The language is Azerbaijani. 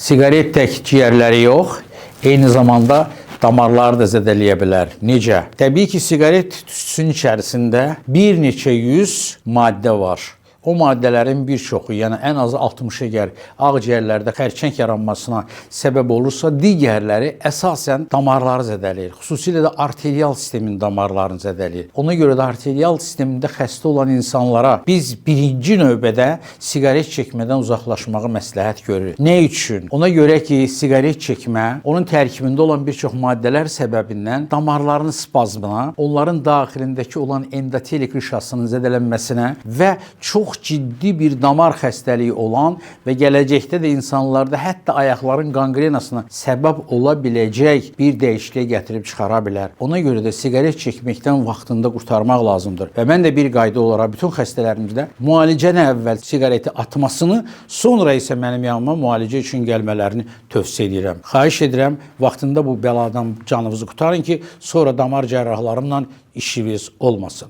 Siqaret tək ciyərləri yox, eyni zamanda damarları da zədələyə bilər. Necə? Təbii ki, siqaret tüstüsünün içərisində bir neçə yüz maddə var. O maddələrin bir çoxu, yəni ən azı 60-ı əgər ağciyərlərdə xərçəng yaranmasına səbəb olursa, digərləri əsasən damarları zədələyir. Xüsusilə də arterial sistemin damarlarını zədələyir. Ona görə də arterial sistemində xəstə olan insanlara biz birinci növbədə siqaret çəkmədən uzaqlaşmağı məsləhət görürük. Nə üçün? Ona görə ki, siqaret çəkmə, onun tərkibində olan bir çox maddələr səbəbindən damarların spazmına, onların daxilindəki olan endotelik rişasının zədələnməsinə və çox ciddi bir damar xəstəliyi olan və gələcəkdə də insanlarda hətta ayaqların qangrenasına səbəb ola biləcək bir dəyişikliyə gətirib çıxara bilər. Ona görə də siqaret çəkməkdən vaxtında qurtarmaq lazımdır. Və mən də bir qayda olaraq bütün xəstələrimizdə müalicədən əvvəl siqareti atmasını, sonra isə mənim yanıma müalicə üçün gəlmələrini tövsiyə edirəm. Xahiş edirəm, vaxtında bu bəladan canınızı qurtarın ki, sonra damar cərrahlarımla işiniz olmasın.